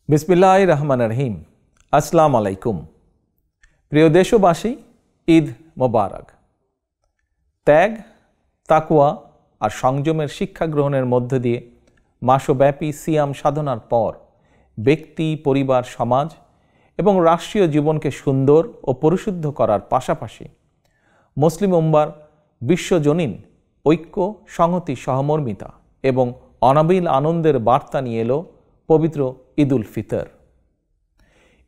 বিসমিল্লাহির রহমানির রহিম। আসসালামু আলাইকুম। প্রিয় দেশবাসী, ঈদ মোবারক। ত্যাগ, তাকওয়া আর সংযমের শিক্ষা গ্রহণের মধ্য দিয়ে মাসব্যাপী সিয়াম সাধনার পর ব্যক্তি, পরিবার, সমাজ এবং রাষ্ট্রীয় জীবনকে সুন্দর ও পরিশুদ্ধ করার পাশাপাশি মুসলিম উম্মার বিশ্বজনীন ঐক্য, সংহতি, সহমর্মিতা এবং অনাবিল আনন্দের বার্তা নিয়ে এলো পবিত্র ঈদ উল ফিতর।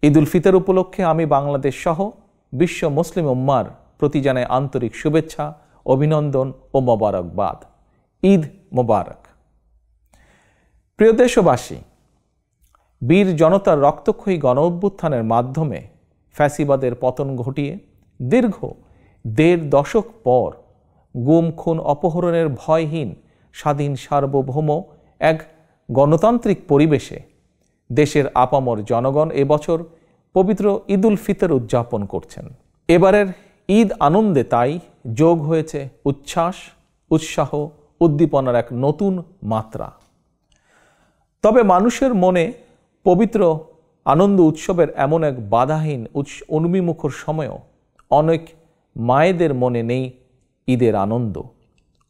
ঈদ উল ফিতর উপলক্ষে আমি বাংলাদেশ সহ বিশ্ব মুসলিম উম্মার প্রতি জানাই আন্তরিক শুভেচ্ছা, অভিনন্দন ও মোবারকবাদ। ঈদ মোবারক। প্রিয় দেশবাসী, বীর জনতার রক্তক্ষয়ী গণ অভ্যুত্থানের মাধ্যমে ফ্যাসিবাদের পতন ঘটিয়ে দীর্ঘ ১.৫ দশক পর গুম, খুন, অপহরণের ভয়হীন স্বাধীন সার্বভৌম এক গণতান্ত্রিক পরিবেশে দেশের আপামর জনগণ এবছর পবিত্র ঈদ উল ফিতর উদযাপন করছেন। এবারের ঈদ আনন্দে তাই যোগ হয়েছে উচ্ছ্বাস, উৎসাহ, উদ্দীপনার এক নতুন মাত্রা। তবে মানুষের মনে পবিত্র আনন্দ উৎসবের এমন এক বাধাহীন উন্মিমুখর সময়ও অনেক মায়েদের মনে নেই ঈদের আনন্দ,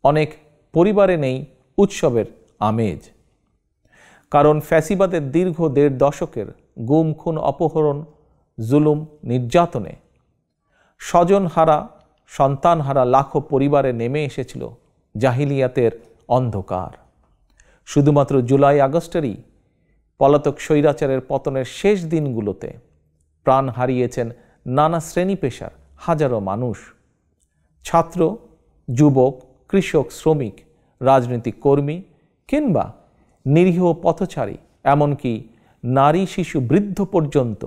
অনেক পরিবারে নেই উৎসবের আমেজ। কারণ ফ্যাসিবাদের দীর্ঘ ১.৫ দশকের গুম, খুন, অপহরণ, জুলুম, নির্যাতনে স্বজনহারা, সন্তানহারা লাখো পরিবারে নেমে এসেছিল জাহিলিয়াতের অন্ধকার। শুধুমাত্র জুলাই আগস্টেরই পলাতক স্বৈরাচারের পতনের শেষ দিনগুলোতে প্রাণ হারিয়েছেন নানা শ্রেণী পেশার হাজারো মানুষ। ছাত্র, যুবক, কৃষক, শ্রমিক, রাজনৈতিক কর্মী কিংবা নিরীহ পথচারী, এমনকি নারী, শিশু, বৃদ্ধ পর্যন্ত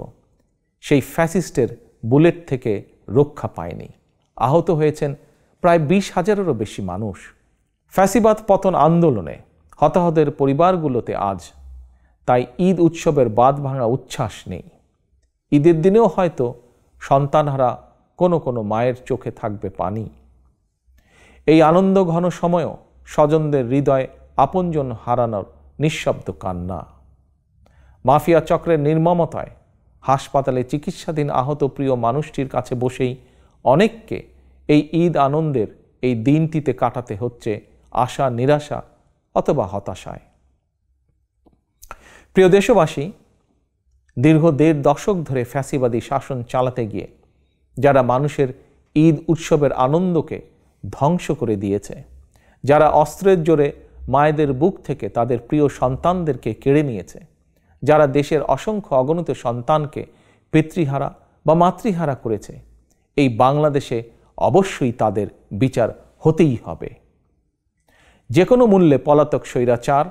সেই ফ্যাসিস্টের বুলেট থেকে রক্ষা পায়নি। আহত হয়েছেন প্রায় ২০,০০০-এরও বেশি মানুষ। ফ্যাসিবাদ পতন আন্দোলনে হতাহতের পরিবারগুলোতে আজ তাই ঈদ উৎসবের বাঁধ ভাঙা উচ্ছ্বাস নেই। ঈদের দিনেও হয়তো সন্তানহারা কোনো কোনো মায়ের চোখে থাকবে পানি। এই আনন্দ ঘন সময়ও স্বজনদের হৃদয়ে আপনজন হারানোর নিঃশব্দ কান্না। মাফিয়া চক্রের নির্মমতায় হাসপাতালে চিকিৎসাধীন আহত প্রিয় মানুষটির কাছে বসেই অনেককে এই ঈদ আনন্দের এই দিনটিতে কাটাতে হচ্ছে আশা, নিরাশা অথবা হতাশায়। প্রিয় দেশবাসী, দীর্ঘ ১.৫ দশক ধরে ফ্যাসিবাদী শাসন চালাতে গিয়ে যারা মানুষের ঈদ উৎসবের আনন্দকে ধ্বংস করে দিয়েছে, যারা অস্ত্রের জোরে মায়েদের বুক থেকে তাদের প্রিয় সন্তানদেরকে কেড়ে নিয়েছে, যারা দেশের অসংখ্য অগণিত সন্তানকে পিতৃহারা বা মাতৃহারা করেছে, এই বাংলাদেশে অবশ্যই তাদের বিচার হতেই হবে। যে কোনো মূল্যে পলাতক স্বৈরাচার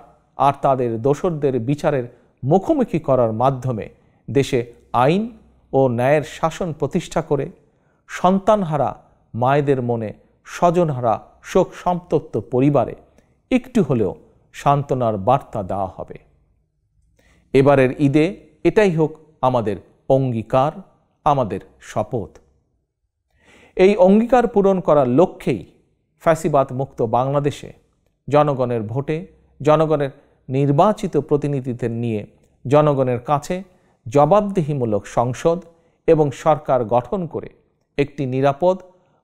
আর তাদের দোসরদের বিচারের মুখোমুখি করার মাধ্যমে দেশে আইন ও ন্যায়ের শাসন প্রতিষ্ঠা করে সন্তানহারা মায়েদের মনে, স্বজনহারা শোক সন্তপ্ত পরিবারে একটু হলেও সান্ত্বনার বার্তা দেওয়া হবে। এবারের ঈদে এটাই হোক আমাদের অঙ্গীকার, আমাদের শপথ। এই অঙ্গীকার পূরণ করার লক্ষ্যেই ফ্যাসিবাদ মুক্ত বাংলাদেশে জনগণের ভোটে, জনগণের নির্বাচিত প্রতিনিধিদের নিয়ে জনগণের কাছে জবাবদিহিমূলক সংসদ এবং সরকার গঠন করে একটি নিরাপদ,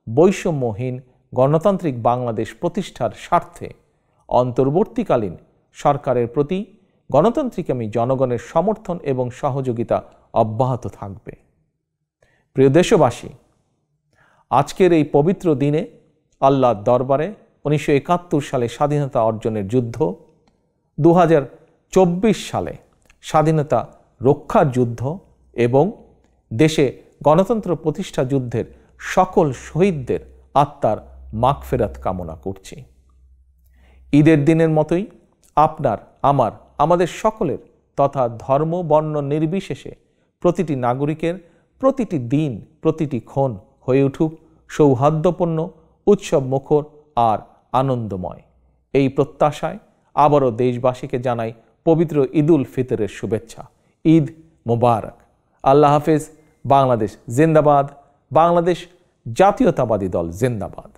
বৈষম্যহীন গণতান্ত্রিক বাংলাদেশ প্রতিষ্ঠার স্বার্থে অন্তর্বর্তীকালীন সরকারের প্রতি গণতান্ত্রিকামী জনগণের সমর্থন এবং সহযোগিতা অব্যাহত থাকবে। প্রিয় দেশবাসী, আজকের এই পবিত্র দিনে আল্লাহর দরবারে ১৯৭১ সালে স্বাধীনতা অর্জনের যুদ্ধ, ২০২৪ সালে স্বাধীনতা রক্ষার যুদ্ধ এবং দেশে গণতন্ত্র প্রতিষ্ঠা যুদ্ধের সকল শহীদদের আত্মার মাগফিরাত কামনা করছি। ঈদের দিনের মতোই আপনার, আমাদের সকলের তথা ধর্ম, বর্ণ নির্বিশেষে প্রতিটি নাগরিকের প্রতিটি দিন, প্রতিটি ক্ষণ হয়ে উঠুক সৌহার্দ্যপূর্ণ, উৎসব মুখর আর আনন্দময়। এই প্রত্যাশায় আবারও দেশবাসীকে জানাই পবিত্র ঈদ উল ফিতরের শুভেচ্ছা। ঈদ মোবারক। আল্লাহ হাফেজ। বাংলাদেশ জিন্দাবাদ। বাংলাদেশ জাতীয়তাবাদী দল জিন্দাবাদ।